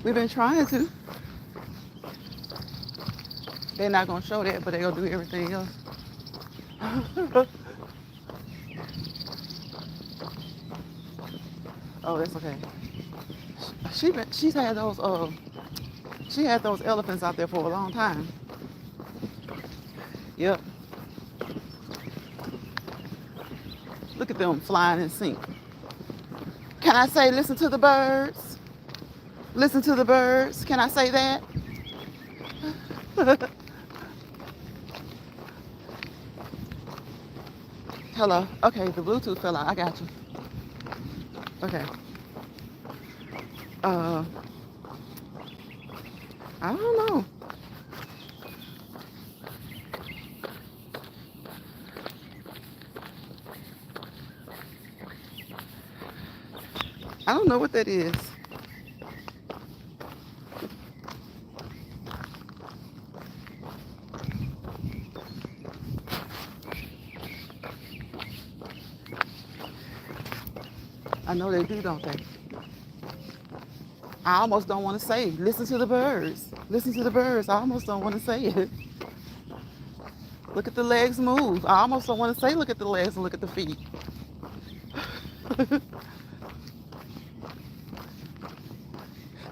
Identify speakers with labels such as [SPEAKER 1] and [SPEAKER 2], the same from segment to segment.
[SPEAKER 1] We've been trying to. They're not gonna show that, but they're gonna do everything else. Oh, that's okay. She's had those she had those elephants out there for a long time. Yep. Look at them flying in sync. Can I say listen to the birds? Listen to the birds. Can I say that? Hello. Okay, the Bluetooth fell out. I got you. Okay. Uh, I don't know. I don't know what that is. I know they do, don't they? I almost don't want to say, listen to the birds. Listen to the birds. I almost don't want to say it. Look at the legs move. I almost don't want to say, look at the legs and look at the feet.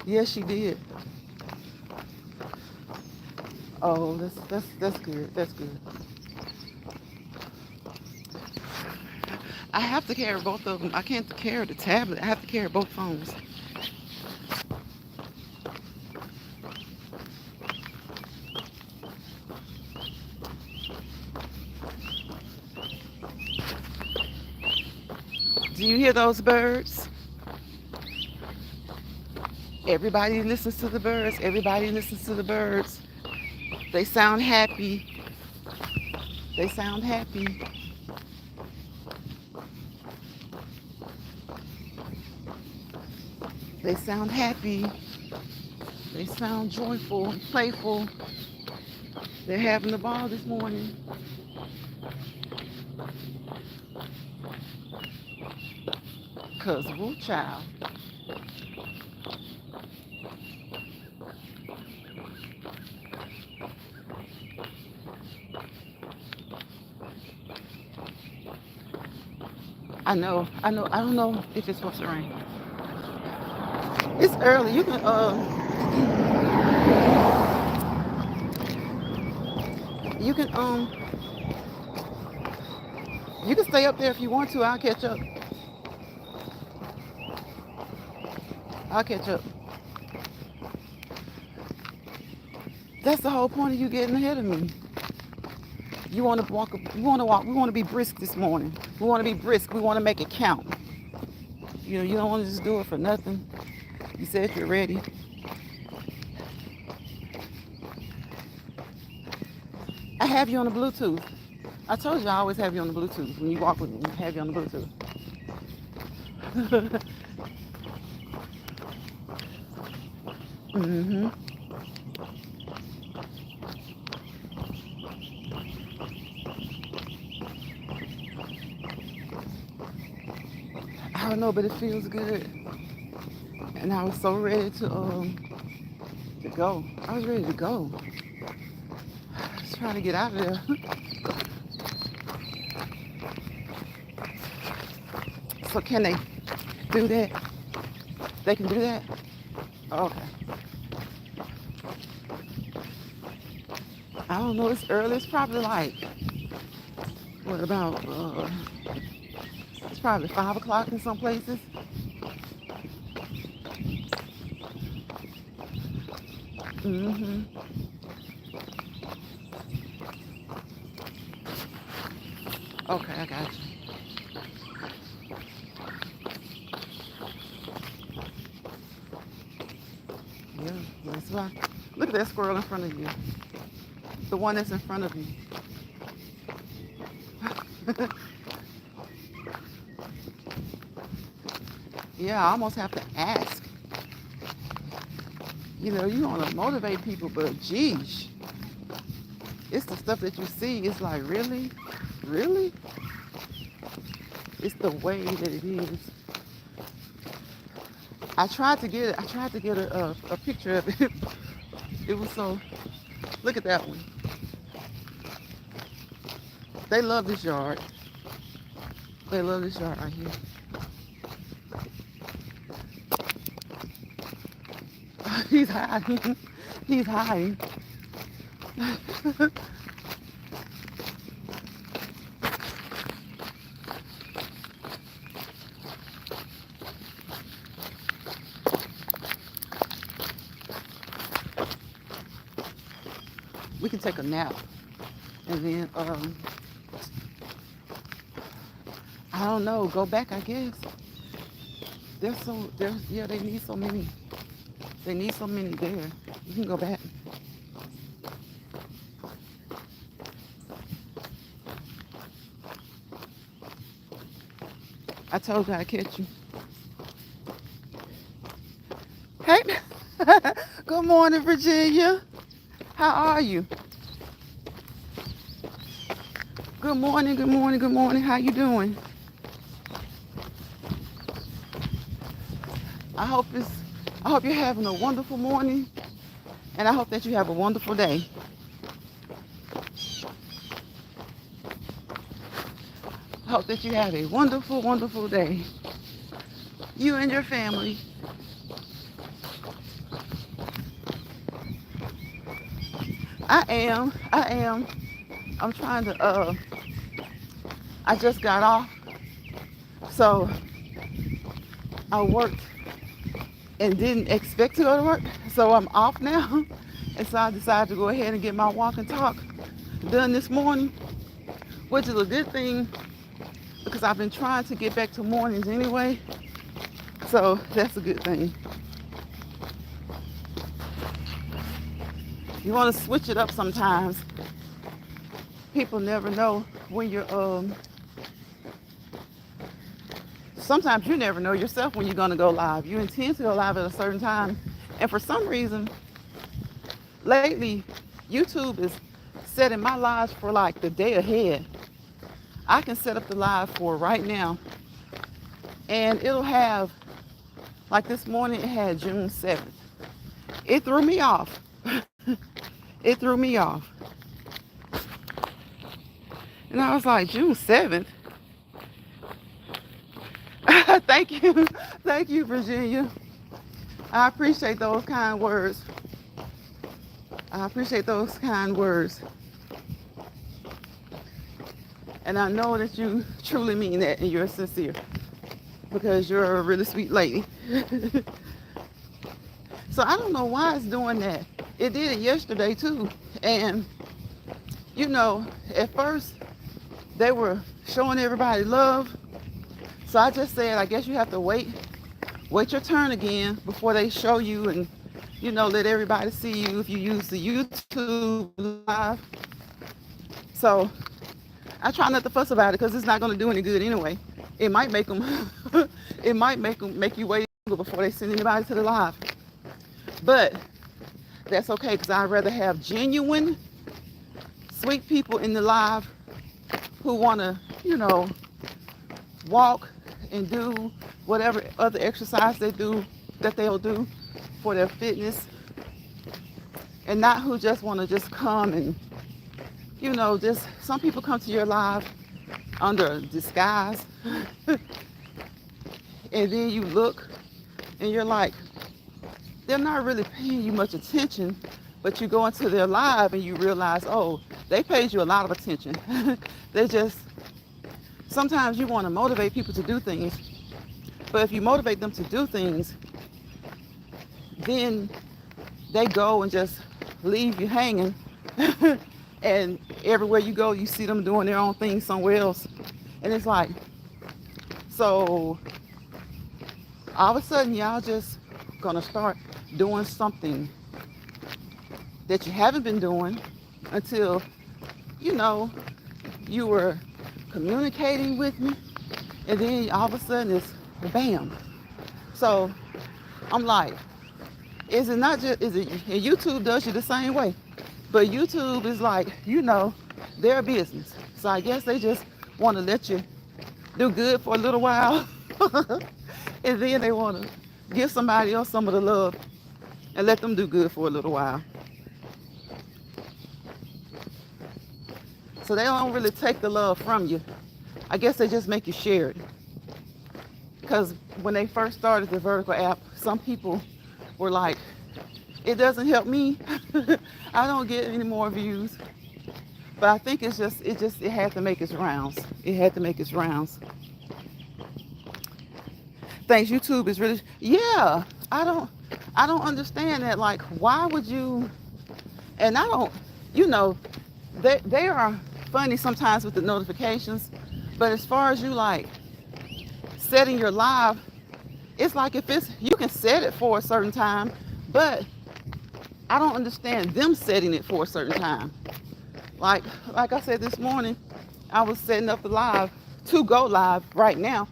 [SPEAKER 1] Yes, she did. Oh, that's good. That's good. I have to carry both of them. I can't carry the tablet. I have to carry both phones. Do you hear those birds? Everybody listens to the birds. Everybody listens to the birds. They sound happy. They sound happy. They sound happy. They sound joyful and playful. They're having a ball this morning. Cause woo child. I don't know if it's supposed to rain. It's early. You can you can stay up there if you want to. I'll catch up. I'll catch up. That's the whole point of you getting ahead of me. You want to walk. We want to be brisk this morning. We want to be brisk. We want to make it count. You don't want to just do it for nothing. You said you're ready. I have you on the Bluetooth. I told you I always have you on the Bluetooth. When you walk with me, I have you on the Bluetooth. hmm I don't know, but it feels good. And I was so ready to go. I was ready to go. Just trying to get out of there. So can they do that? They can do that? Okay. I don't know. It's early. It's probably like, what about, it's probably 5 o'clock in some places. hmm Okay, I got you. Yeah, that's why. Look at that squirrel in front of you. The one that's in front of you. Yeah, I almost have to ask. You want to motivate people, but geez. It's the stuff that you see. It's like, really? Really? It's the way that it is. I tried to get a picture of it. It was so, look at that one. They love this yard. They love this yard right here. He's hiding. He's hiding. We can take a nap. And then, I don't know, go back, I guess. Yeah, they need so many. They need so many there. You can go back. I told you I'd catch you. Hey, good morning, Virginia. How are you? Good morning, good morning, good morning. How you doing? I hope you're having a wonderful morning, and I hope that you have a wonderful day. I hope that you have a wonderful, wonderful day. You and your family. I am. I'm trying to, I just got off. So I worked and didn't expect to go to work. So I'm off now. And so I decided to go ahead and get my walk and talk done this morning, which is a good thing because I've been trying to get back to mornings anyway. So that's a good thing. You want to switch it up sometimes. People never know when you're, sometimes you never know yourself when you're going to go live. You intend to go live at a certain time. And for some reason, lately, YouTube is setting my lives for like the day ahead. I can set up the live for right now. And it'll have, like this morning, it had June 7th. It threw me off. It threw me off. And I was like, June 7th? Thank you. Thank you, Virginia. I appreciate those kind words. I appreciate those kind words. And I know that you truly mean that and you're sincere because you're a really sweet lady. So I don't know why it's doing that. It did it yesterday too. And, you know, at first they were showing everybody love. So I just said, I guess you have to wait your turn again before they show you and, you know, let everybody see you if you use the YouTube live. So I try not to fuss about it because it's not going to do any good anyway. It might make them, make you wait before they send anybody to the live. But that's okay because I'd rather have genuine, sweet people in the live who want to, you know, walk and do whatever other exercise they'll do for their fitness, and not who just want to just come and, you know, just some people come to your live under disguise and then you look and you're like, they're not really paying you much attention, but you go into their live and you realize, oh, they paid you a lot of attention. They just, sometimes you want to motivate people to do things, but if you motivate them to do things, then they go and just leave you hanging. And everywhere you go, you see them doing their own thing somewhere else. And it's like, so all of a sudden y'all just gonna start doing something that you haven't been doing until, you know, you were communicating with me, and then all of a sudden it's bam. So I'm like, is it not just, is it, and YouTube does you the same way. But YouTube is like, their business. So I guess they just want to let you do good for a little while. And then they want to give somebody else some of the love and let them do good for a little while. So they don't really take the love from you. I guess they just make you share it. Because when they first started the Vertical app, some people were like, it doesn't help me. I don't get any more views. But I think it had to make its rounds. It had to make its rounds. Thanks, YouTube is really, yeah, I don't understand that. Like, why would you, and I don't, they are funny sometimes with the notifications, but as far as you like setting your live, it's like you can set it for a certain time, but I don't understand them setting it for a certain time. Like I said this morning, I was setting up the live to go live right now,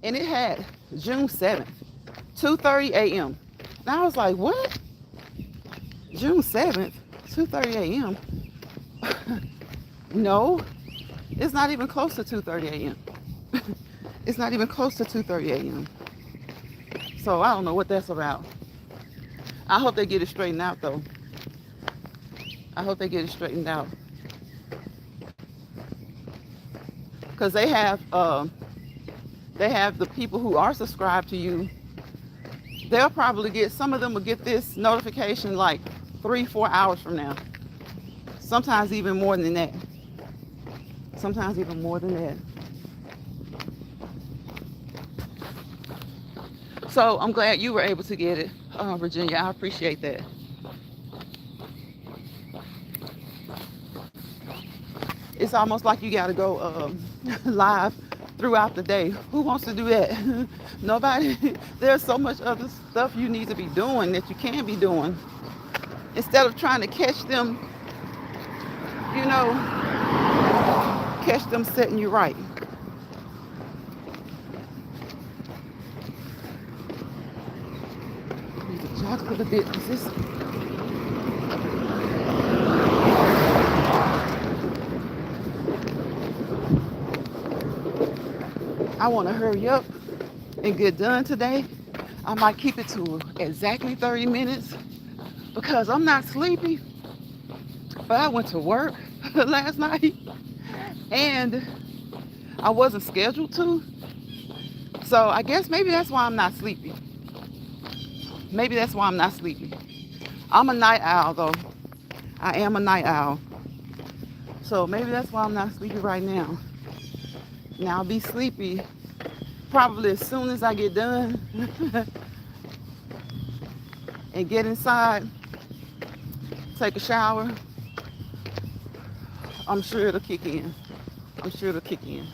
[SPEAKER 1] and it had June 7th, 2:30 a.m. And I was like, what? June 7th, 2:30 a.m.? No, it's not even close to 2:30 a.m. It's not even close to 2:30 a.m. So I don't know what that's about. I hope they get it straightened out, though. I hope they get it straightened out. Because they have the people who are subscribed to you. They'll probably some of them will get this notification like 3-4 hours from now. Sometimes even more than that. Sometimes even more than that. So I'm glad you were able to get it, Virginia. I appreciate that. It's almost like you got to go live throughout the day. Who wants to do that? Nobody. There's so much other stuff you need to be doing that you can be doing. Instead of trying to catch them, catch them setting you right. I need to jog a little bit. I want to hurry up and get done today. I might keep it to exactly 30 minutes because I'm not sleepy. But I went to work last night and I wasn't scheduled to. So I guess maybe that's why I'm not sleepy. Maybe that's why I'm not sleepy. I'm a night owl, though. I am a night owl. So maybe that's why I'm not sleepy right now. Now I'll be sleepy probably as soon as I get done and get inside, take a shower. I'm sure it'll kick in. I'm sure it'll kick in.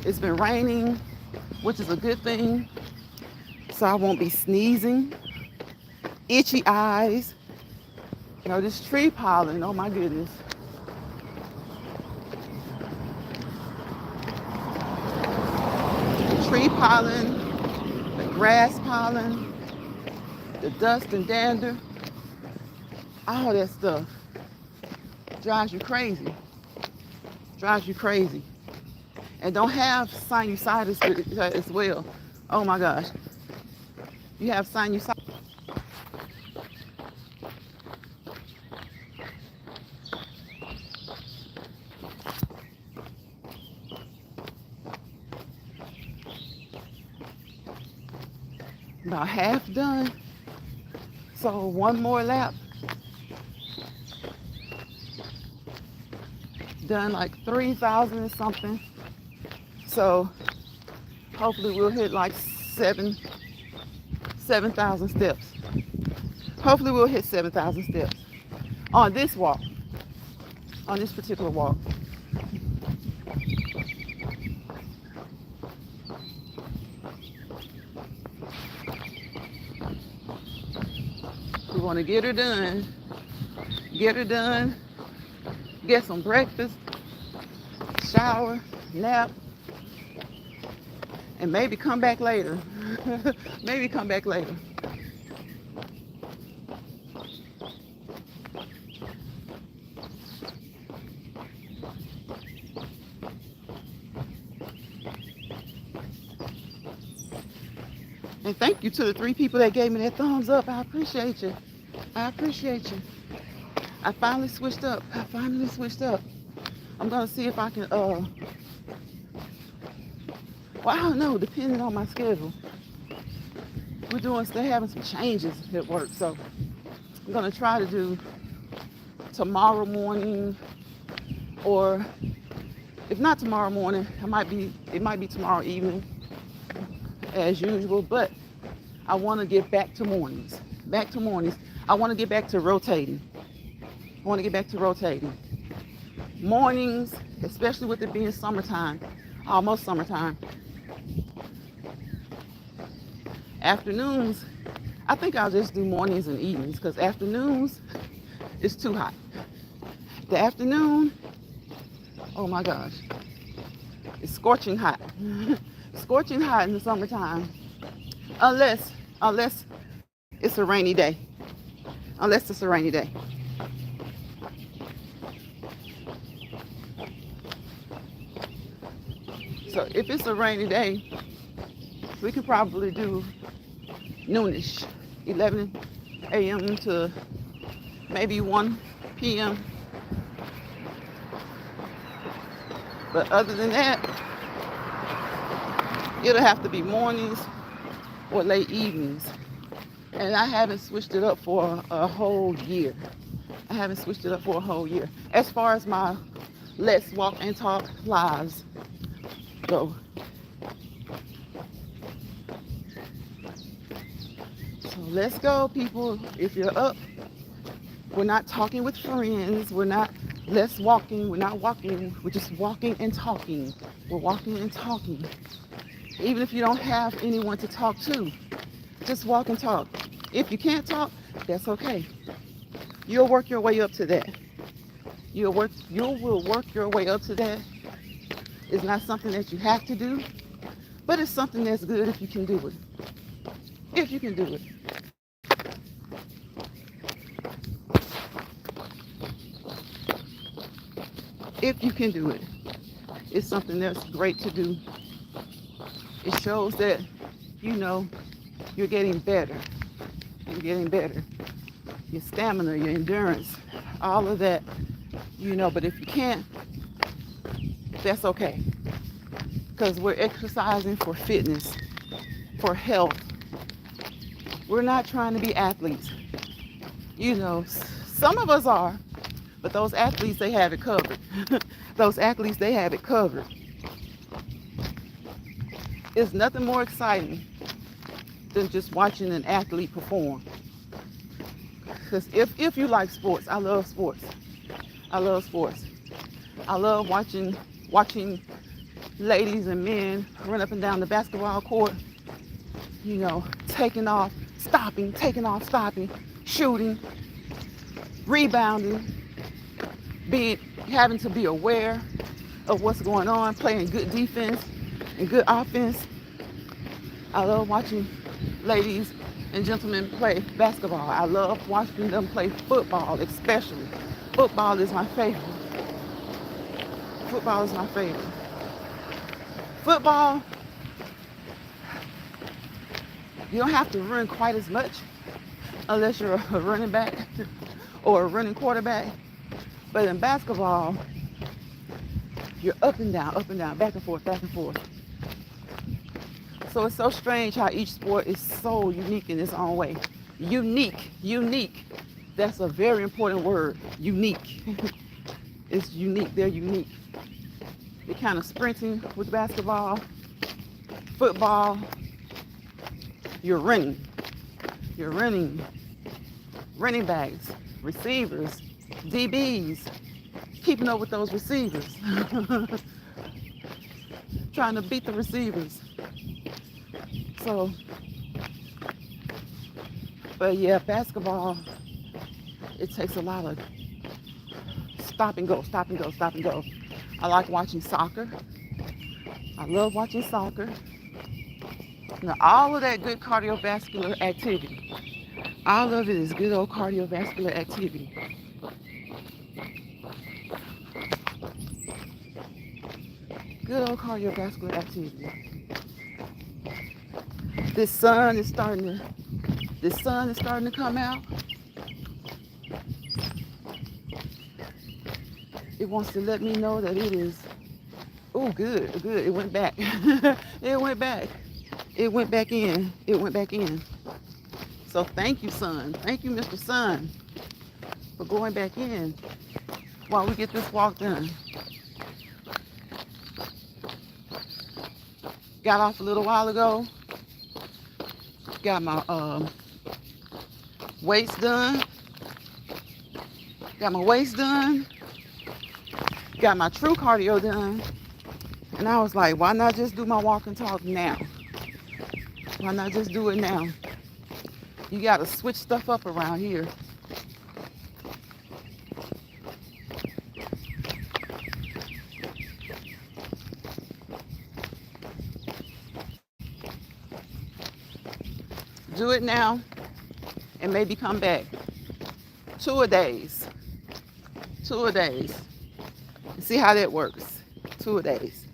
[SPEAKER 1] It's been raining, which is a good thing, so I won't be sneezing, itchy eyes. This tree pollen, oh my goodness. The tree pollen, the grass pollen, the dust and dander, all that stuff drives you crazy. Drives you crazy. And don't have sinusitis as well. Oh my gosh. You have sinusitis. About half done. So one more lap. Done like 3,000 or something. So hopefully we'll hit like 7,000 steps. Hopefully we'll hit 7,000 steps on this walk, on this particular walk. We want to get her done, get some breakfast, shower, nap, and maybe come back later. Maybe come back later. And thank you to the 3 people that gave me that thumbs up. I appreciate you. I appreciate you. I finally switched up. I'm gonna see if I can well, I don't know, depending on my schedule. They're having some changes at work, so I'm gonna try to do tomorrow morning, or if not tomorrow morning, it might be tomorrow evening as usual, but I want to get back to mornings. I want to get back to rotating. Mornings, especially with it being summertime, almost summertime. Afternoons, I think I'll just do mornings and evenings, because afternoons is too hot. The afternoon, oh my gosh, it's scorching hot. Scorching hot in the summertime, unless it's a rainy day. So if it's a rainy day, we could probably do noonish, 11 a.m. to maybe 1 p.m. But other than that, it'll have to be mornings or late evenings. And I haven't switched it up for a whole year. As far as my Let's Walk and Talk lives go. So let's go, people. If you're up, we're not talking with friends. We're not walking. We're not walking. We're just walking and talking. We're walking and talking. Even if you don't have anyone to talk to, just walk and talk. If you can't talk, that's okay. You'll work your way up to that. You will work your way up to that. It's not something that you have to do, but it's something that's good if you can do it. If you can do it. If you can do it. It's something that's great to do. It shows that, you're getting better. Your stamina, your endurance, all of that, but if you can't, that's okay. Because we're exercising for fitness, for health. We're not trying to be athletes. Some of us are, but those athletes, they have it covered. It's nothing more exciting than just watching an athlete perform. Because if you like sports, I love sports. I love watching ladies and men run up and down the basketball court, taking off, stopping, shooting, rebounding, having to be aware of what's going on, playing good defense and good offense. I love watching ladies and gentlemen play basketball. I love watching them play football, especially. Football is my favorite. Football, you don't have to run quite as much unless you're a running back or a running quarterback. But in basketball, you're up and down, back and forth. So it's so strange how each sport is so unique in its own way. Unique. That's a very important word. Unique. It's unique. They're unique. You're kind of sprinting with basketball. Football, you're running. Running backs, receivers, DBs, keeping up with those receivers. Trying to beat the receivers. So, but yeah, basketball, it takes a lot of stop and go. I like watching soccer. I love watching soccer. Now, all of that good cardiovascular activity, all of it is good old cardiovascular activity. Good old cardiovascular activity. This sun is starting to come out. It wants to let me know that it is, oh, good, good. It went back. It went back. It went back in. It went back in. So thank you, sun. Thank you, Mr. Sun, for going back in while we get this walk done. Got off a little while ago. Got my waist done. Got my waist done. Got my true cardio done. And I was like, why not just do my walk and talk now? Why not just do it now? You got to switch stuff up around here. Do it now and maybe come back. 2 a days. 2 a days. See how that works. 2 a days.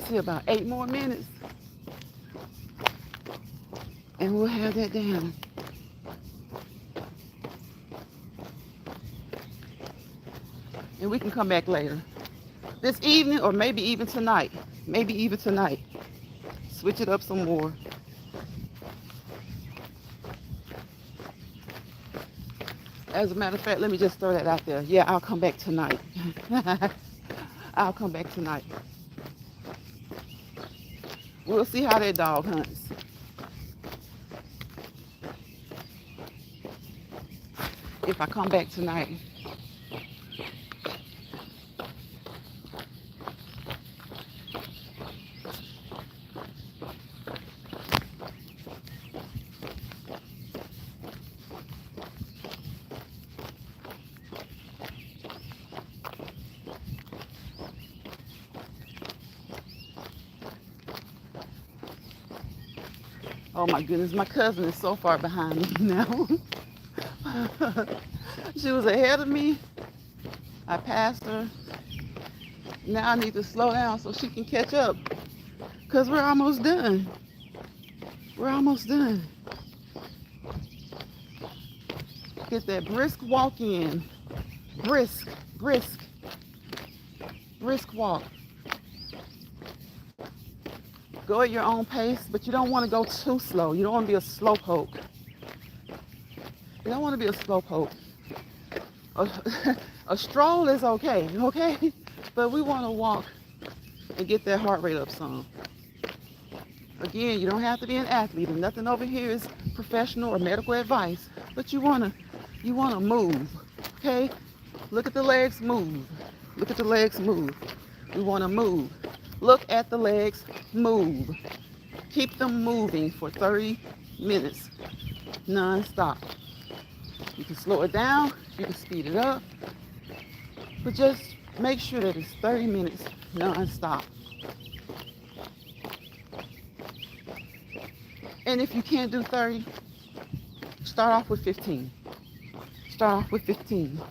[SPEAKER 1] See about 8 more minutes. And we'll have that down. And we can come back later. This evening or maybe even tonight. Maybe even tonight. Switch it up some more. As a matter of fact, let me just throw that out there. Yeah, I'll come back tonight. I'll come back tonight. We'll see how that dog hunts. If I come back tonight. Oh my goodness, my cousin is so far behind me now. She was ahead of me. I passed her. Now I need to slow down so she can catch up. Because we're almost done. We're almost done. Get that brisk walk in. Brisk, brisk, brisk walk. Go at your own pace, but you don't want to go too slow. You don't want to be a slowpoke. You don't want to be a slowpoke. A stroll is okay, okay? But we want to walk and get that heart rate up some. Again, you don't have to be an athlete, and nothing over here is professional or medical advice, but you wanna move, okay? Look at the legs move. Look at the legs move. We want to move. Look at the legs move. Keep them moving for 30 minutes, non-stop. You can slow it down, you can speed it up, but just make sure that it's 30 minutes non-stop. And if you can't do 30, start off with 15. Start off with 15.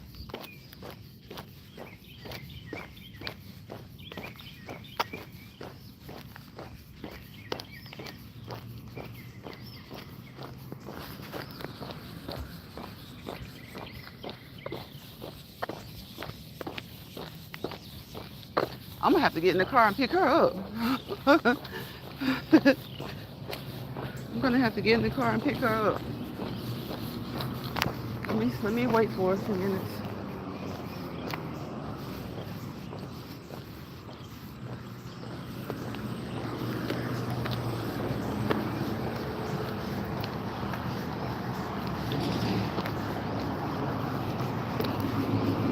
[SPEAKER 1] I'm gonna have to get in the car and pick her up. I'm gonna have to get in the car and pick her up. Let me wait for a few minutes.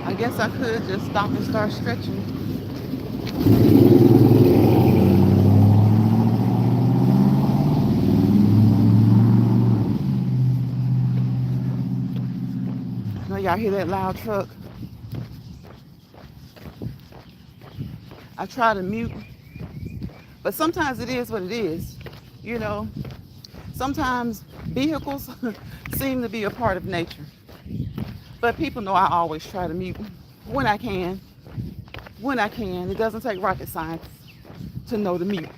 [SPEAKER 1] I guess I could just stop and start stretching. know y'all hear that loud truck. I try to mute, but sometimes it is what it is. You know, sometimes vehicles seem to be a part of nature. But people know I always try to mute when I can. When I can. It doesn't take rocket science to know to mute.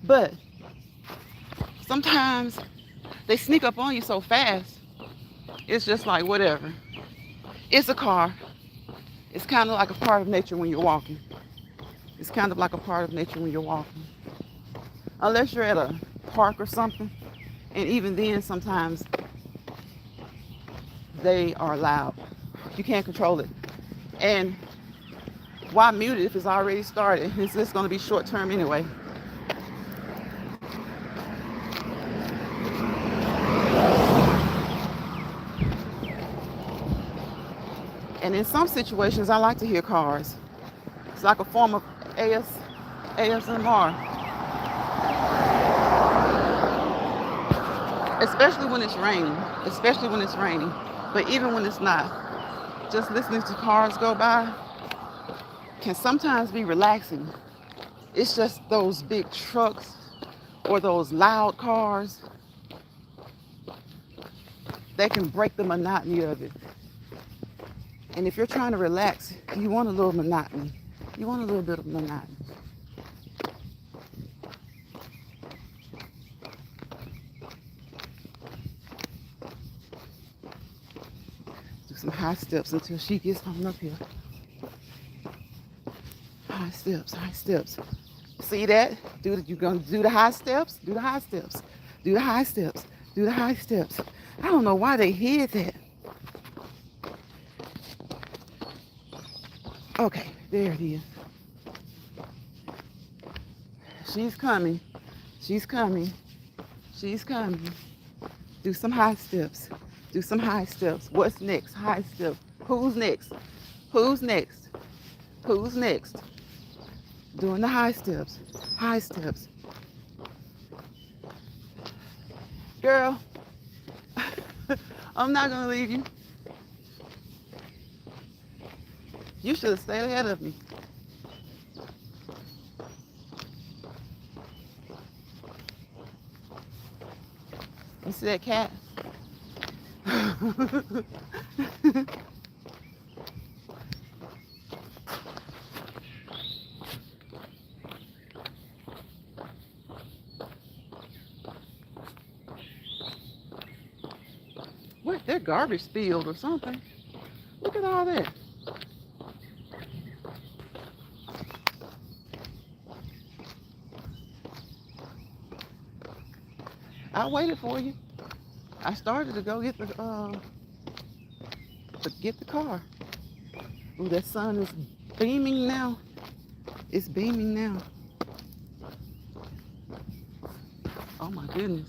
[SPEAKER 1] But sometimes they sneak up on you so fast, it's just like whatever. It's a car. It's kind of like a part of nature when you're walking. It's kind of like a part of nature when you're walking. Unless you're at a park or something. And even then, sometimes they are loud. You can't control it. And why mute it if it's already started? It's just going to be short term anyway. And in some situations, I like to hear cars. It's like a form of ASMR. Especially when it's raining. Especially when it's raining. But even when it's not, just listening to cars go by can sometimes be relaxing. It's just those big trucks or those loud cars that can break the monotony of it. And if you're trying to relax, you want a little monotony. You want a little bit of monotony. Do some high steps until she gets on up here. High steps, high steps. See that? You're gonna do the high steps? Do the high steps. Do the high steps. Do the high steps. I don't know why they hid that. Okay, there it is. She's coming. She's coming. She's coming. Do some high steps. Do some high steps. What's next? High steps. Who's next? Who's next? Who's next? Doing the high steps. High steps. Girl, I'm not gonna leave you. You should have stayed ahead of me. You see that cat? What? They're garbage spilled or something. Look at all that. I waited for you. I started to go get the car. Ooh, that sun is beaming now. It's beaming now. Oh my goodness.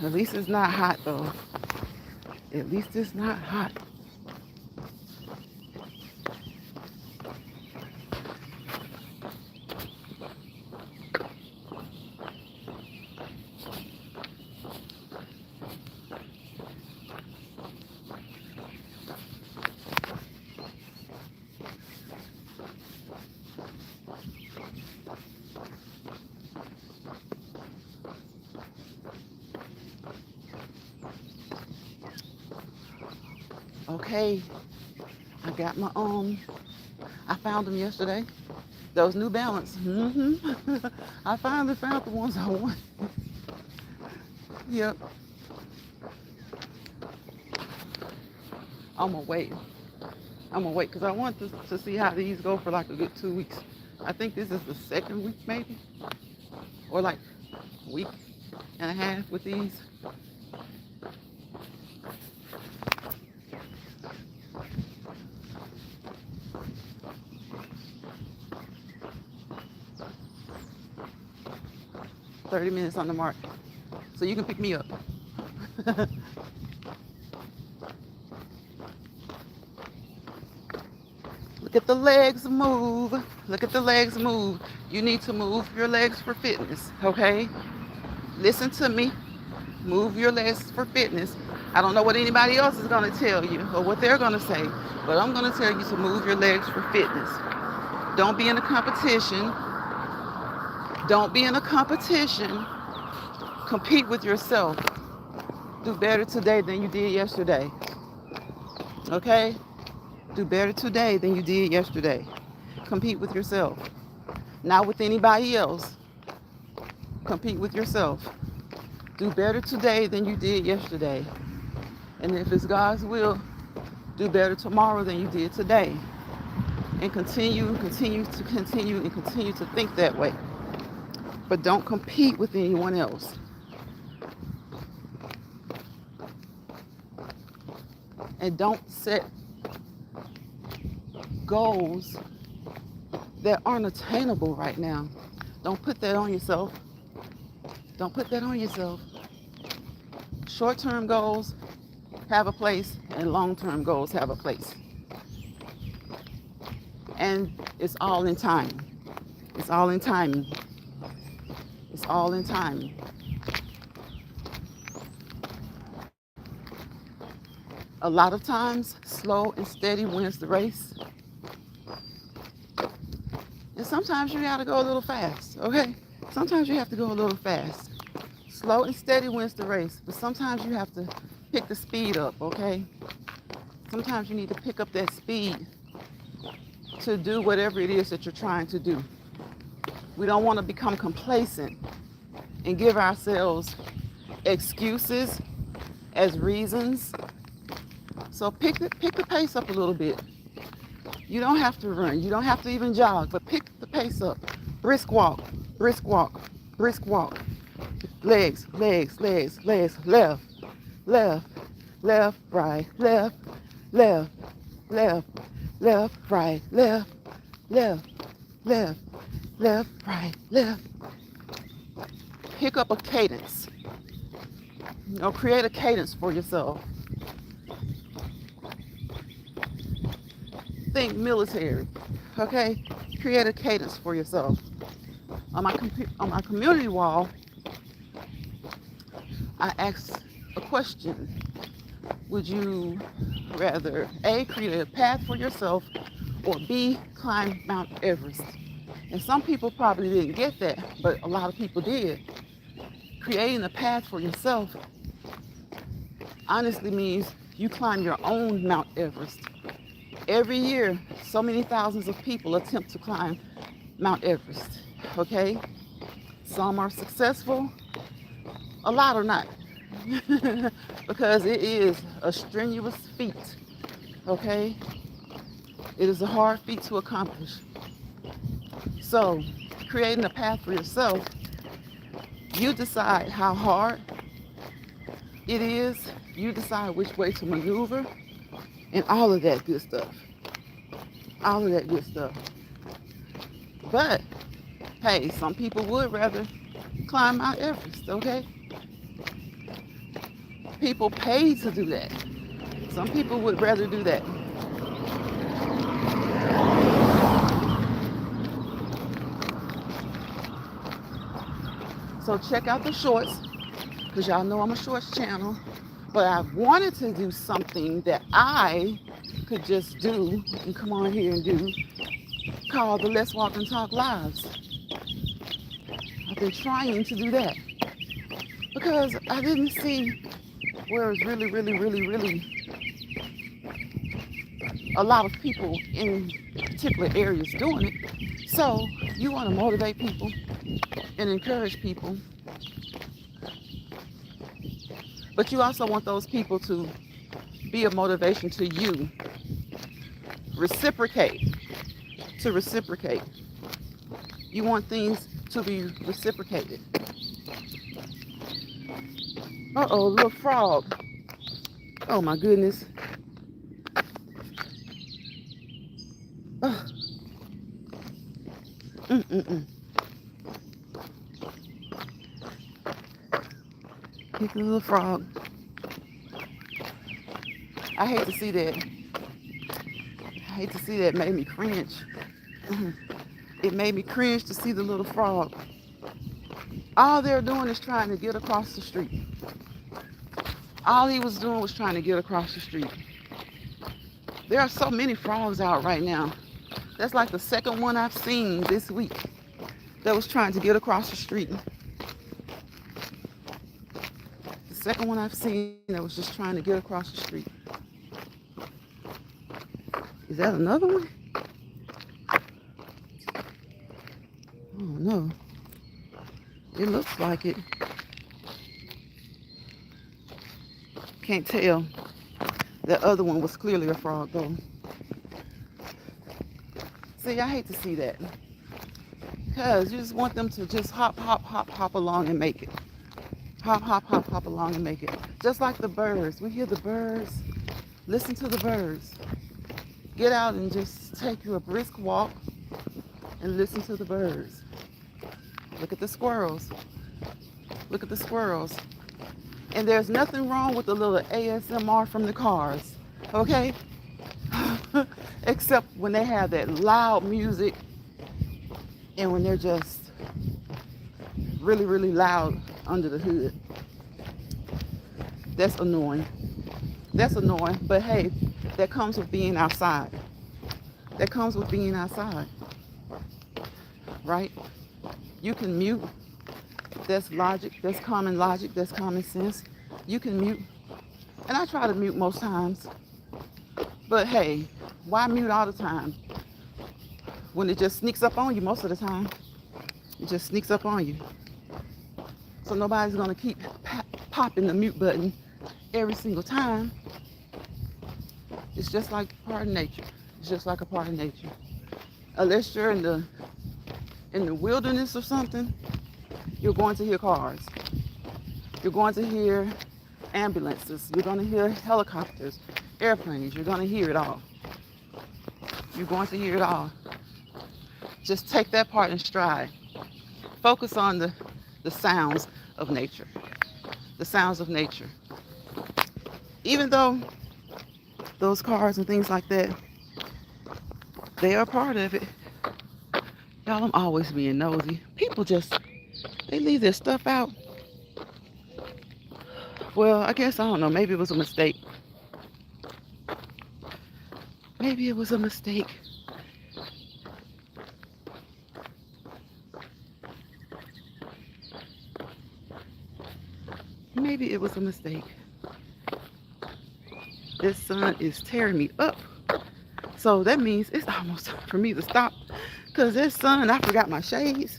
[SPEAKER 1] At least it's not hot though. At least it's not hot. Okay, I got my own. I found them yesterday. Those New Balance. I finally found the ones I want. Yep. I'm gonna wait. Because I want to see how these go for like a good 2 weeks. I think this is the second week maybe. Or like a week and a half with these. 30 minutes on the mark. So you can pick me up. Look at the legs move. Look at the legs move. You need to move your legs for fitness, okay? Listen to me. Move your legs for fitness. I don't know what anybody else is going to tell you or what they're going to say, but I'm going to tell you to move your legs for fitness. Don't be in a competition. Don't be in a competition. Compete with yourself. Do better today than you did yesterday. Okay? Do better today than you did yesterday. Compete with yourself. Not with anybody else. Compete with yourself. Do better today than you did yesterday. And if it's God's will, do better tomorrow than you did today. And continue to think that way. But don't compete with anyone else. And don't set goals that aren't attainable right now. Don't put that on yourself. Don't put that on yourself. Short-term goals have a place and long-term goals have a place. And it's all in time. It's all in timing. It's all in timing. A lot of times, slow and steady wins the race. And sometimes you gotta go a little fast, okay? Sometimes you have to go a little fast. Slow and steady wins the race, but sometimes you have to pick the speed up, okay? Sometimes you need to pick up that speed to do whatever it is that you're trying to do. We don't want to become complacent and give ourselves excuses as reasons. So pick the pace up a little bit. You don't have to run. You don't have to even jog, but pick the pace up. Brisk walk, brisk walk, brisk walk. Legs, legs, legs, legs. Left, left, left, right, left, left, left, left, right, left, left, left, left, right, left. Pick up a cadence. Create a cadence for yourself. Think military, okay? Create a cadence for yourself. On my community wall, I asked a question. Would you rather A, create a path for yourself, or B, climb Mount Everest? And some people probably didn't get that, but a lot of people did. Creating a path for yourself honestly means you climb your own Mount Everest. Every year, so many thousands of people attempt to climb Mount Everest, okay? Some are successful, a lot are not, because it is a strenuous feat, okay? It is a hard feat to accomplish. So, creating a path for yourself, you decide how hard it is, you decide which way to maneuver, and all of that good stuff. All of that good stuff. But, hey, some people would rather climb Mount Everest, okay? People pay to do that. Some people would rather do that. So check out the shorts, because y'all know I'm a shorts channel. But I wanted to do something that I could just do and come on here and do, called the Let's Walk and Talk Lives. I've been trying to do that because I didn't see where it's really a lot of people in particular areas doing it. So you want to motivate people and encourage people, but you also want those people to be a motivation to you. Reciprocate. To reciprocate. You want things to be reciprocated. Uh-oh, little frog. Oh my goodness. Ugh. Mm-mm-mm. Pick a little frog. I hate to see that. I hate to see that. It made me cringe. It made me cringe to see the little frog. All they're doing is trying to get across the street. All he was doing was trying to get across the street. There are so many frogs out right now. That's like the second one I've seen this week that was trying to get across the street. The second one I've seen that was just trying to get across the street. Is that another one? Oh no. It looks like it. Can't tell. That other one was clearly a frog though. See, I hate to see that. Because you just want them to just hop, hop, hop, hop along and make it. Hop, hop, hop, hop along and make it. Just like the birds. We hear the birds. Listen to the birds. Get out and just take you a brisk walk and listen to the birds. Look at the squirrels. Look at the squirrels. And there's nothing wrong with the little ASMR from the cars, okay? Except when they have that loud music and when they're just really, really loud under the hood. That's annoying. That's annoying, but hey, that comes with being outside. That comes with being outside, right? You can mute. That's logic. That's common logic. That's common sense. You can mute. And I try to mute most times. But hey, why mute all the time? When it just sneaks up on you most of the time. It just sneaks up on you. So nobody's going to keep popping the mute button every single time. It's just like part of nature. It's just like a part of nature. Unless you're in the wilderness or something, you're going to hear cars. You're going to hear ambulances. You're going to hear helicopters, airplanes. You're going to hear it all. You're going to hear it all. Just take that part in stride. Focus on the sounds of nature. The sounds of nature. Even though those cars and things like that, they are part of it. Y'all, I'm always being nosy. People just, they leave their stuff out. Well, I guess, I don't know, maybe it was a mistake. Maybe it was a mistake. Maybe it was a mistake. This sun is tearing me up. So that means it's almost time for me to stop. Because this sun, I forgot my shades.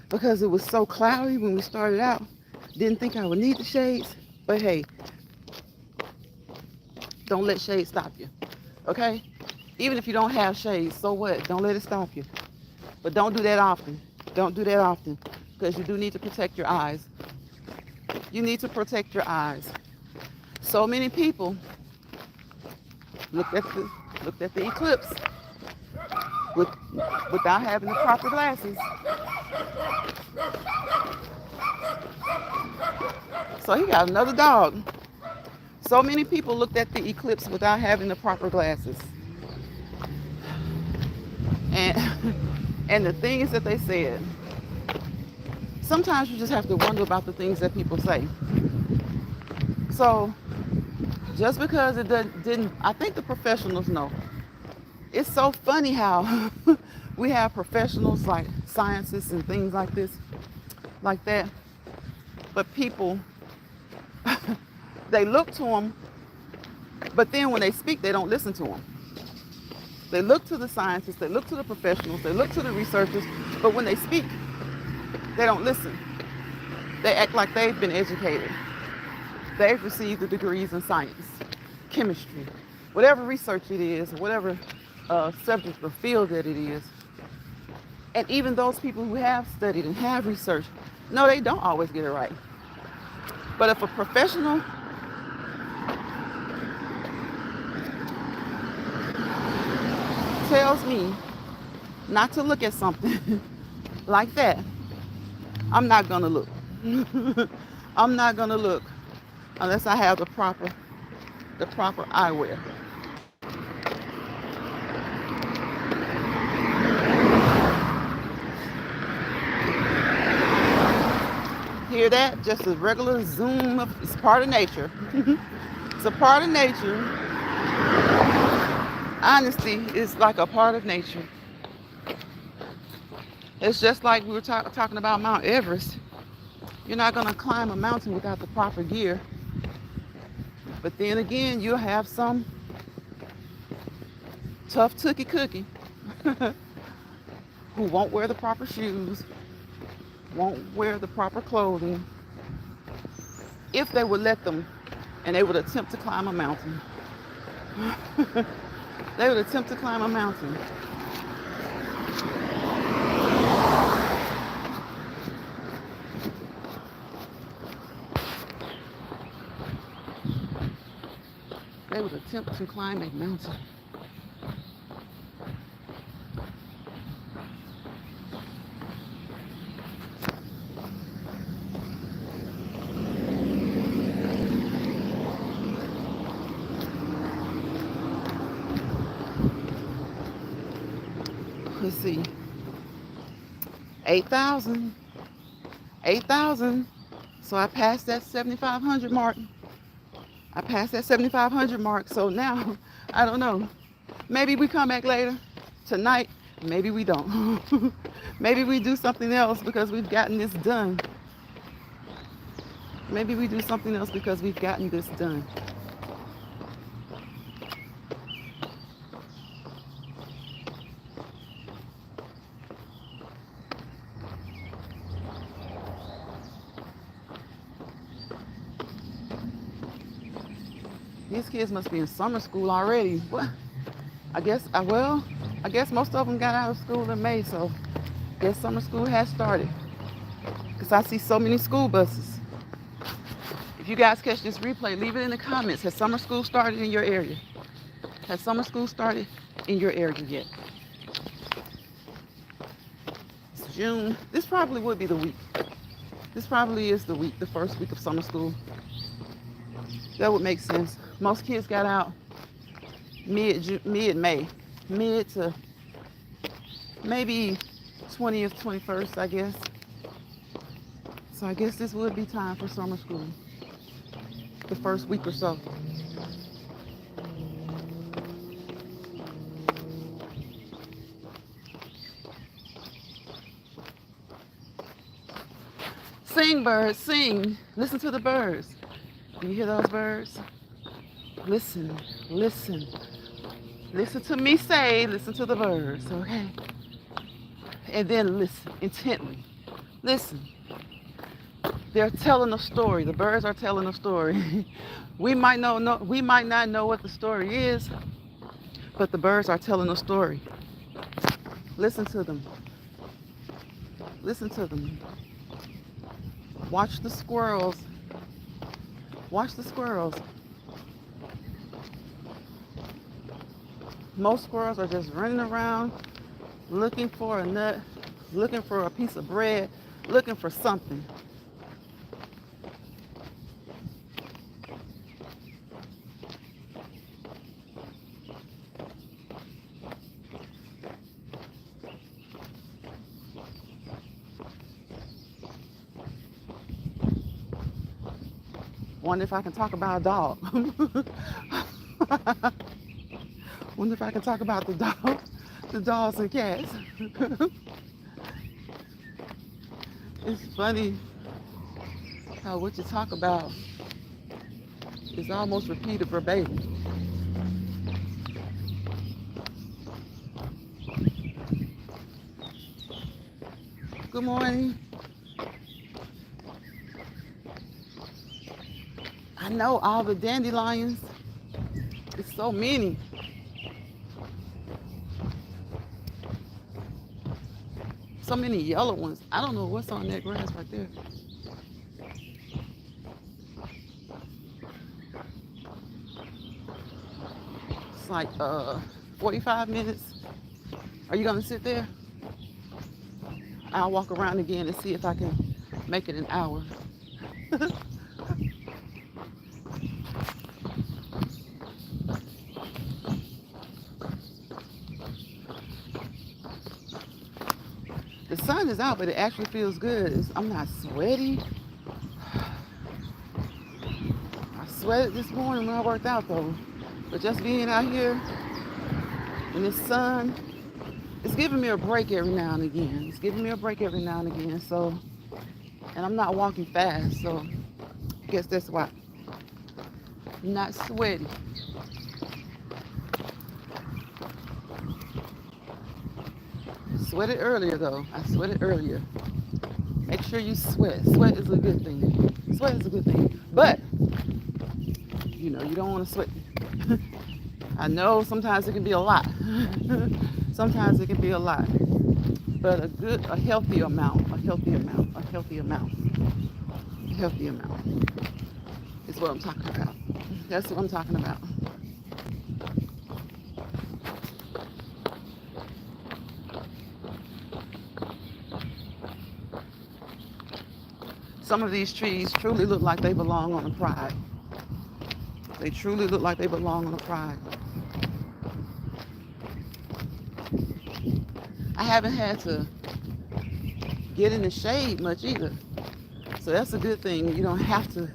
[SPEAKER 1] Because it was so cloudy when we started out. Didn't think I would need the shades. But hey, don't let shades stop you. Okay? Even if you don't have shades, so what? Don't let it stop you. But don't do that often. Don't do that often. Because you do need to protect your eyes. You need to protect your eyes. So many people looked at the eclipse without having the proper glasses. So he got another dog. So many people looked at the eclipse without having the proper glasses. And the things that they said. Sometimes you just have to wonder about the things that people say. So just because it didn't, I think the professionals know. It's so funny how we have professionals like scientists and things like this, like that. But people, they look to them, but then when they speak, they don't listen to them. They look to the scientists, they look to the professionals, they look to the researchers, but when they speak, they don't listen. They act like they've been educated. They've received the degrees in science, chemistry, whatever research it is, whatever subject or field that it is. And even those people who have studied and have researched, no, they don't always get it right. But if a professional tells me not to look at something like that, I'm not gonna look. I'm not gonna look unless I have the proper eyewear. Hear that? Just a regular zoom of it's part of nature. It's a part of nature. Honesty is like a part of nature. It's just like we were talking about Mount Everest. You're not gonna climb a mountain without the proper gear. But then again, you'll have some tough tookie cookie who won't wear the proper shoes, won't wear the proper clothing, if they would let them, and they would attempt to climb a mountain. They would attempt to climb a mountain. They would attempt to climb a mountain. Let's see. 8,000. 8,000. So I passed that 7,500 mark. I passed that 7,500 mark. So now, I don't know. Maybe we come back later tonight. Maybe we don't. Maybe we do something else because we've gotten this done. Maybe we do something else because we've gotten this done. These kids must be in summer school already. What? I guess most of them got out of school in May, so I guess summer school has started. Because I see so many school buses. If you guys catch this replay, leave it in the comments. Has summer school started in your area? Has summer school started in your area yet? It's June. This probably would be the week. This probably is the week, the first week of summer school. That would make sense. Most kids got out mid-May, mid to maybe 20th, 21st, I guess. So I guess this would be time for summer school, the first week or so. Sing, birds, sing. Listen to the birds. Do you hear those birds? Listen, listen. Listen to me say, listen to the birds, okay? And then listen intently. Listen. They're telling a story. The birds are telling a story. We might not know what the story is, but the birds are telling a story. Listen to them. Listen to them. Watch the squirrels. Watch the squirrels. Most squirrels are just running around looking for a nut, looking for a piece of bread, looking for something. Wonder if I can talk about a dog. Wonder if I can talk about the dogs and cats. It's funny how what you talk about is almost repeated verbatim. Good morning. I know all the dandelions. It's so many. So many yellow ones. I don't know what's on that grass right there. It's like 45 minutes. Are you gonna sit there? I'll walk around again and see if I can Make it an hour. The sun is out, but it actually feels good. I'm not sweaty. I sweated this morning when I worked out though. But just being out here in the sun, it's giving me a break every now and again. It's giving me a break every now and again. So, and I'm not walking fast, so I guess that's why. I'm not sweaty. Sweated earlier though. I sweated earlier. Make sure you sweat. Sweat is a good thing. Sweat is a good thing. But, you know, you don't want to sweat. I know sometimes it can be a lot. Sometimes it can be a lot. But a healthy amount is what I'm talking about. That's what I'm talking about. Some of these trees truly look like they belong on a pride. They truly look like they belong on a pride. I haven't had to get in the shade much either. So that's a good thing. You don't have to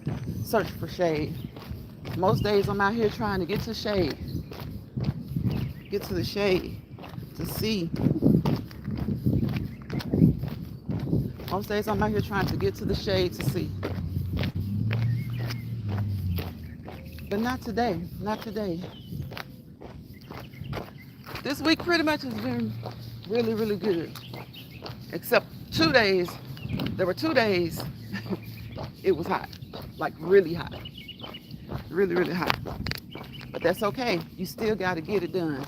[SPEAKER 1] search for shade. Most days I'm out here trying to get to shade. Get to the shade to see. Most days I'm out here trying to get to the shade to see. But not today. Not today. This week pretty much has been really, really good. Except 2 days. There were 2 days it was hot. Like really hot. Really, really hot. But that's okay. You still got to get it done.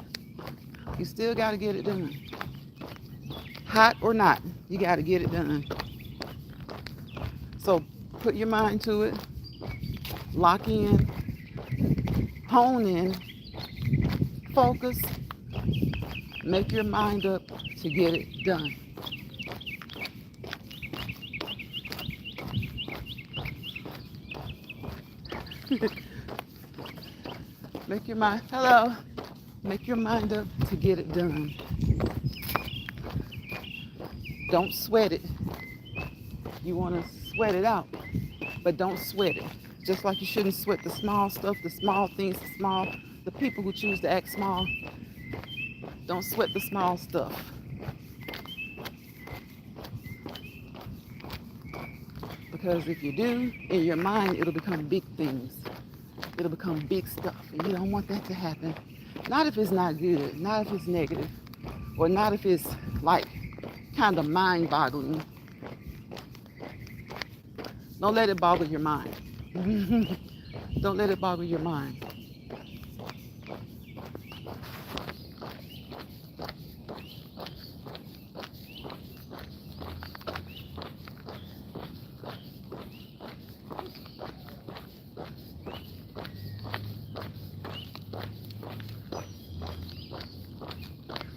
[SPEAKER 1] You still got to get it done. Hot or not, you got to get it done. So put your mind to it. Lock in. Hone in. Focus. Make your mind up to get it done. Make your mind, hello. Make your mind up to get it done. Don't sweat it. You want to sweat it out, but don't sweat it. Just like you shouldn't sweat the small stuff, the small things, the people who choose to act small. Don't sweat the small stuff. Because if you do, in your mind, it'll become big things. It'll become big stuff, and you don't want that to happen. Not if it's not good, not if it's negative, or not if it's like kind of mind-boggling. Don't let it boggle your mind. Don't let it boggle your mind.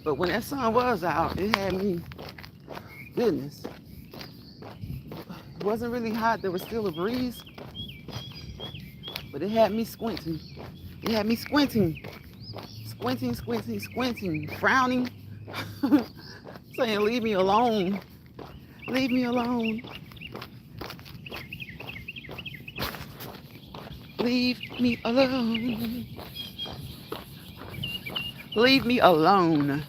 [SPEAKER 1] But when that sun was out, it had me, goodness. It wasn't really hot. There was still a breeze. But it had me squinting. It had me squinting. Squinting, squinting, squinting. Frowning. Saying, leave me alone. Leave me alone. Leave me alone. Leave me alone.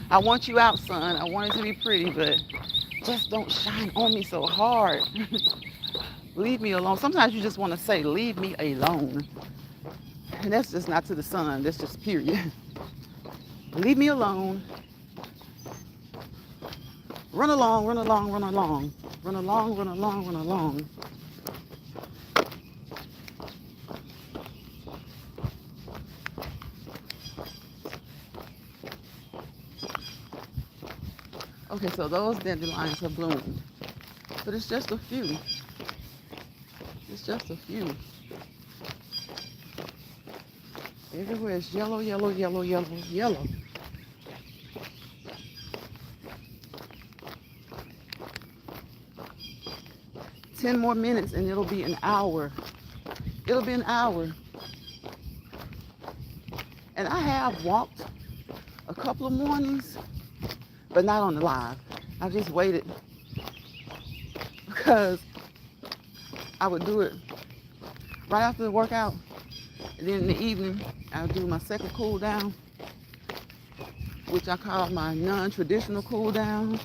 [SPEAKER 1] I want you out, son. I want it to be pretty, but just don't shine on me so hard. Leave me alone. Sometimes you just want to say, leave me alone. And that's just not to the sun. That's just period. Leave me alone. Run along, run along, run along. Run along, run along, run along. Okay, so those dandelions have bloomed. But it's just a few. It's just a few. Everywhere is yellow, yellow, yellow, yellow, yellow. 10 more minutes and it'll be an hour. It'll be an hour. And I have walked a couple of mornings, but not on the live. I just waited because I would do it right after the workout. And then in the evening, I'll do my second cool down, which I call my non-traditional cool down,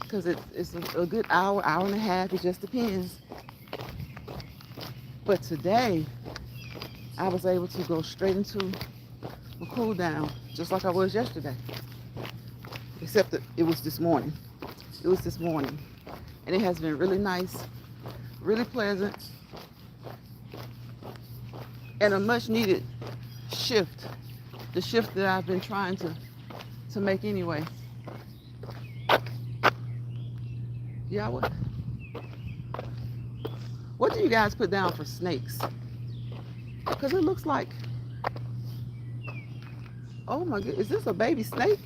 [SPEAKER 1] because it's a good hour, hour and a half. It just depends. But today, I was able to go straight into a cool down, just like I was yesterday. Except that it was this morning. It was this morning. And it has been really nice, really pleasant, and a much needed shift. The shift that I've been trying to make anyway. Yeah, what do you guys put down for snakes? Because it looks like, oh my goodness, is this a baby snake?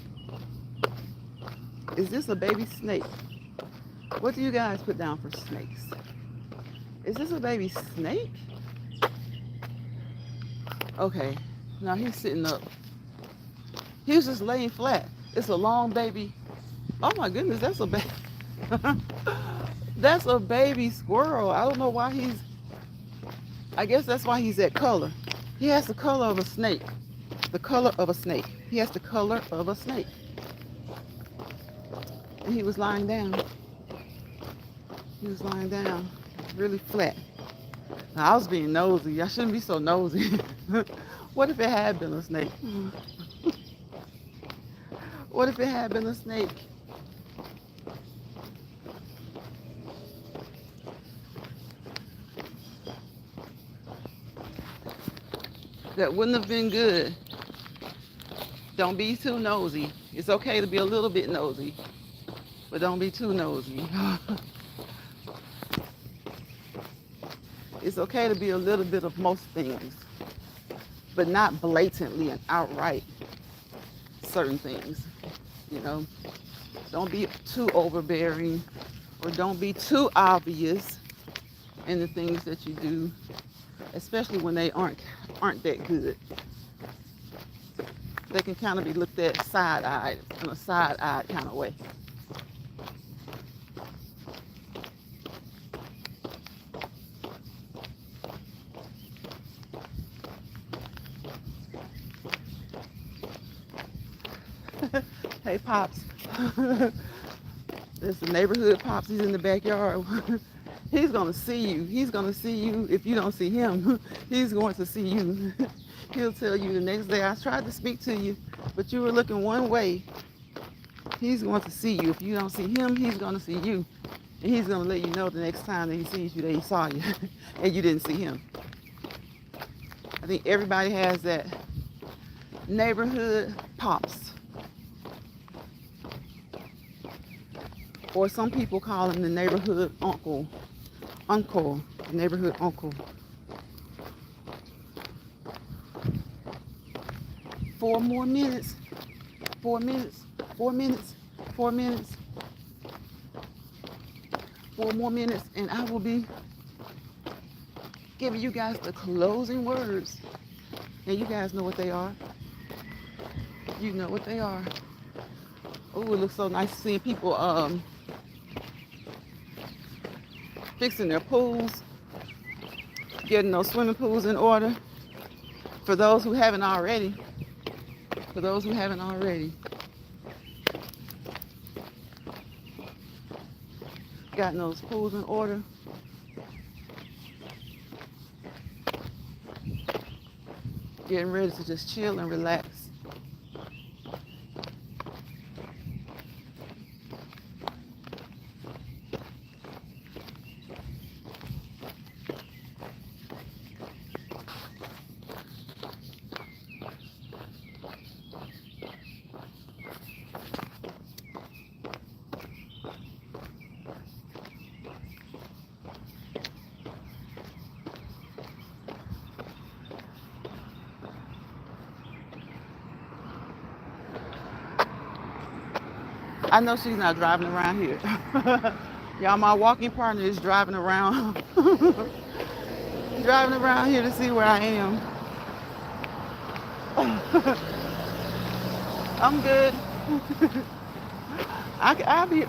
[SPEAKER 1] Is this a baby snake? What do you guys put down for snakes? Is this a baby snake? Okay, now he's sitting up. He was just laying flat. It's a long baby. Oh my goodness, that's a baby. That's a baby squirrel. I don't know why I guess that's why he's that color. He has the color of a snake. The color of a snake. He has the color of a snake. And he was lying down. He was lying down, really flat. Now, I was being nosy. I shouldn't be so nosy. What if it had been a snake? What if it had been a snake? That wouldn't have been good. Don't be too nosy. It's okay to be a little bit nosy, but don't be too nosy. It's okay to be a little bit of most things, but not blatantly and outright certain things. You know, don't be too overbearing, or don't be too obvious in the things that you do, especially when they aren't that good. They can kind of be looked at side-eyed, in a side-eyed kind of way. Hey, Pops. There's the neighborhood Pops. He's in the backyard. He's going to see you. He's going to see you if you don't see him. He's going to see you. He'll tell you the next day, I tried to speak to you, but you were looking one way. He's going to see you. If you don't see him, he's going to see you. And he's going to let you know the next time that he sees you that he saw you and you didn't see him. I think everybody has that neighborhood Pops. Or some people call him the neighborhood uncle. Neighborhood uncle. 4 more minutes. 4 minutes. 4 minutes. 4 minutes. 4 more minutes, and I will be giving you guys the closing words. And you guys know what they are. You know what they are. Oh, it looks so nice seeing people fixing their pools, getting those swimming pools in order. For those who haven't already. For those who haven't already. Gotten those pools in order. Getting ready to just chill and relax. I know she's not driving around here. Y'all, my walking partner is driving around, driving around here to see where I am. I'm good. I'll be,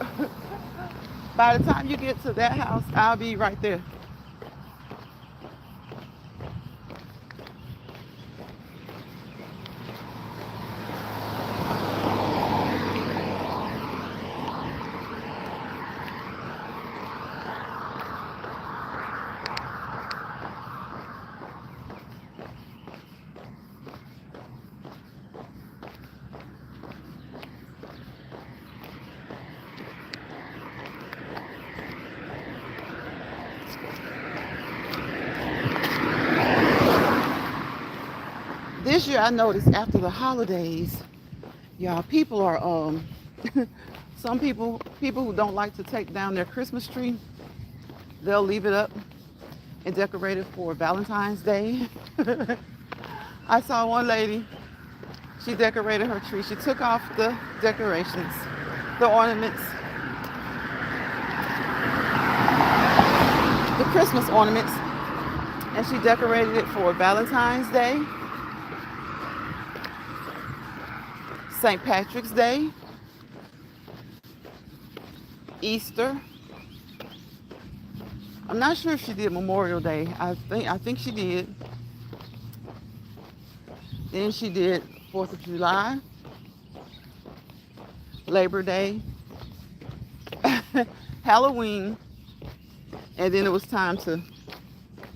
[SPEAKER 1] by the time you get to that house, I'll be right there. This year I noticed after the holidays, y'all, people are some people who don't like to take down their Christmas tree, they'll leave it up and decorate it for Valentine's Day. I saw one lady, she decorated her tree. She took off the decorations, the ornaments, the Christmas ornaments, and she decorated it for Valentine's Day, St. Patrick's Day, Easter. I'm not sure if she did Memorial Day. I think she did. Then she did 4th of July, Labor Day, Halloween, and then it was time to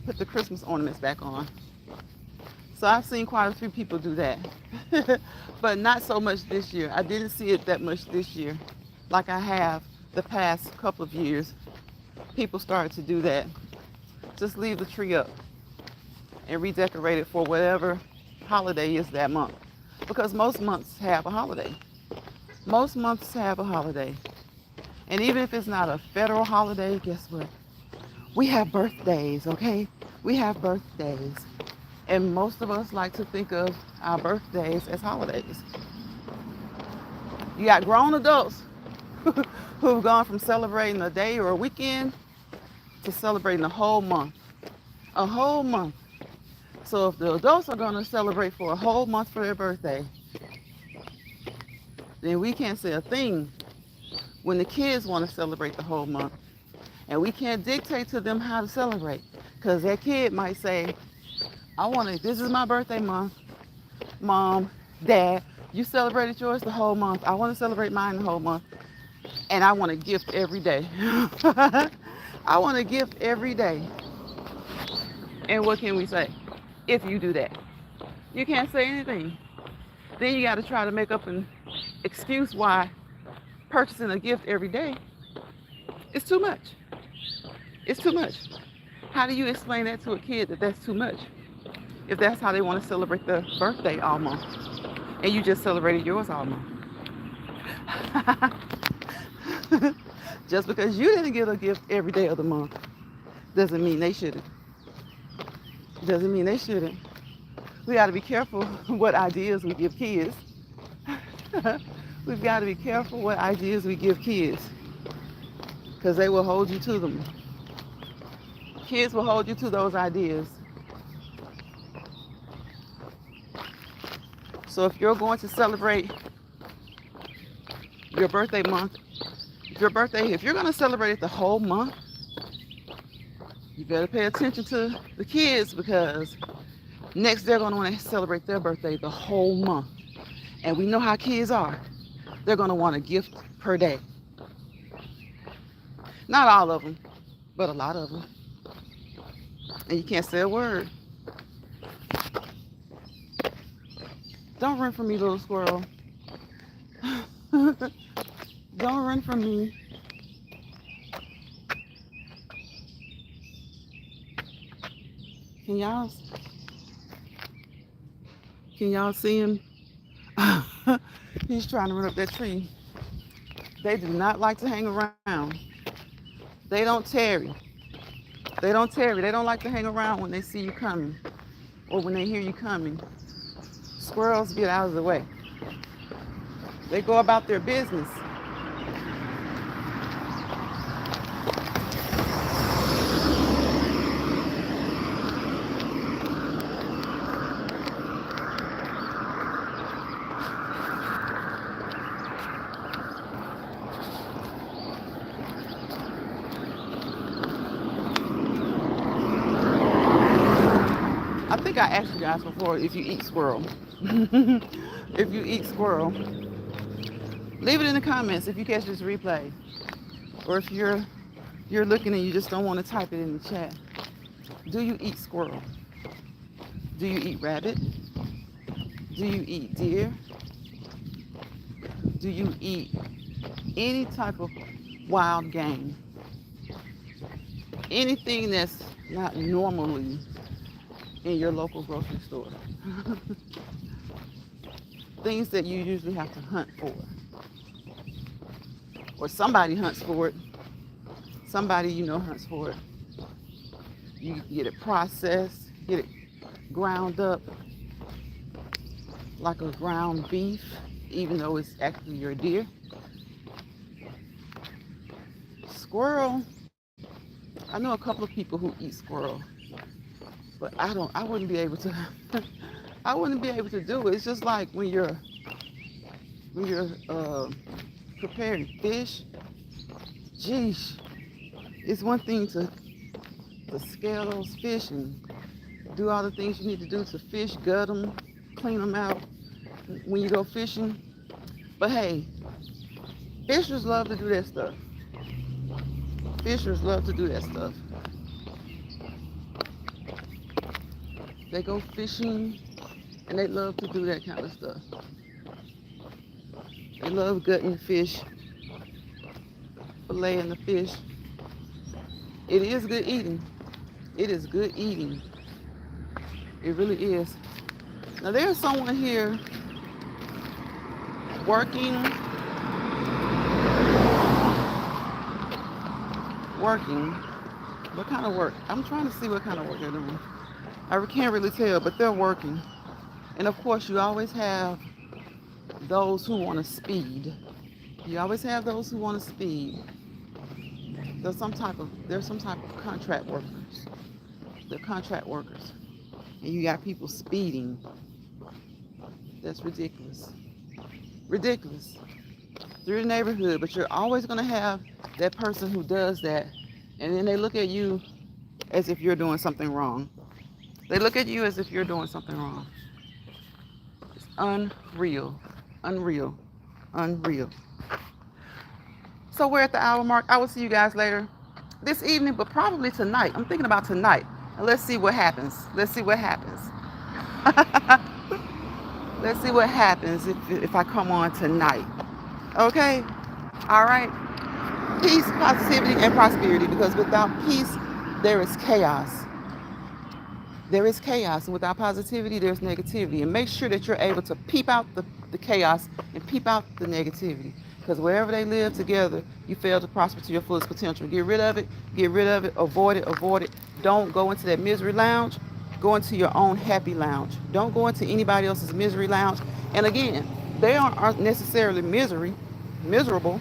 [SPEAKER 1] put the Christmas ornaments back on. So I've seen quite a few people do that. But not so much this year. I didn't see it that much this year like I have the past couple of years. People started to do that. Just leave the tree up and redecorate it for whatever holiday is that month. Because most months have a holiday. Most months have a holiday. And even if it's not a federal holiday, guess what? We have birthdays, okay? We have birthdays. And most of us like to think of our birthdays as holidays. You got grown adults who've gone from celebrating a day or a weekend to celebrating a whole month. A whole month. So if the adults are going to celebrate for a whole month for their birthday, then we can't say a thing when the kids want to celebrate the whole month. And we can't dictate to them how to celebrate. Because that kid might say, this is my birthday month. Mom, Dad, you celebrated yours the whole month. I want to celebrate mine the whole month. And I want a gift every day. I want a gift every day. And what can we say if you do that? You can't say anything. Then you got to try to make up an excuse why purchasing a gift every day is too much. It's too much. How do you explain that to a kid that that's too much? If that's how they want to celebrate their birthday all month, and you just celebrated yours all month. Just because you didn't get a gift every day of the month doesn't mean they shouldn't. Doesn't mean they shouldn't. We got to be careful what ideas we give kids. We've got to be careful what ideas we give kids, because they will hold you to them. Kids will hold you to those ideas. So if you're going to celebrate your birthday month, if you're going to celebrate it the whole month, you better pay attention to the kids, because next they're going to want to celebrate their birthday the whole month. And we know how kids are. They're going to want a gift per day. Not all of them, but a lot of them. And you can't say a word. Don't run from me, little squirrel. Don't run from me. Can y'all see him? He's trying to run up that tree. They do not like to hang around. They don't tarry. They don't tarry. They don't like to hang around when they see you coming or when they hear you coming. Squirrels get out of the way. They go about their business. think I asked you guys before if you eat squirrel. If you eat squirrel, leave it in the comments if you catch this replay, or if you're looking and you just don't want to type it in the chat. Do you eat squirrel? Do you eat rabbit? Do you eat deer? Do you eat any type of wild game? Anything that's not normally in your local grocery store. Things that you usually have to hunt for. Or somebody hunts for it. Somebody you know hunts for it. You get it processed, get it ground up like a ground beef, even though it's actually your deer. Squirrel, I know a couple of people who eat squirrel, but I wouldn't be able to, I wouldn't be able to do it. It's just like when you're preparing fish, geez, it's one thing to scale those fish and do all the things you need to do to fish, gut them, clean them out when you go fishing. But hey, fishers love to do that stuff. Fishers love to do that stuff. They go fishing and they love to do that kind of stuff. They love gutting the fish, filleting the fish. It is good eating. It is good eating. It really is. Now there's someone here working. What kind of work? I'm trying to see what kind of work they're doing. I can't really tell, but they're working. And of course, you always have those who want to speed. You always have those who want to speed. There's some type of contract workers. They're contract workers. And you got people speeding. That's ridiculous. Ridiculous. Through the neighborhood, but you're always going to have that person who does that, and then they look at you as if you're doing something wrong. They look at you as if you're doing something wrong. It's unreal. Unreal. Unreal. So we're at the hour mark. I will see you guys later this evening, but probably tonight. I'm thinking about tonight. And let's see what happens. Let's see what happens. Let's see what happens if I come on tonight. Okay? All right? Peace, positivity, and prosperity, because without peace, there is chaos. There is chaos, and without positivity, there's negativity. And make sure that you're able to peep out the chaos and peep out the negativity, because wherever they live together, you fail to prosper to your fullest potential. Get rid of it, avoid it. Don't go into that misery lounge. Go into your own happy lounge. Don't go into anybody else's misery lounge. And again, they aren't necessarily miserable,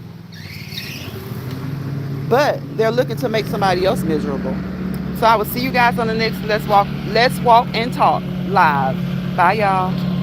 [SPEAKER 1] but they're looking to make somebody else miserable. So I will see you guys on the next Let's Walk and Talk live. Bye, y'all.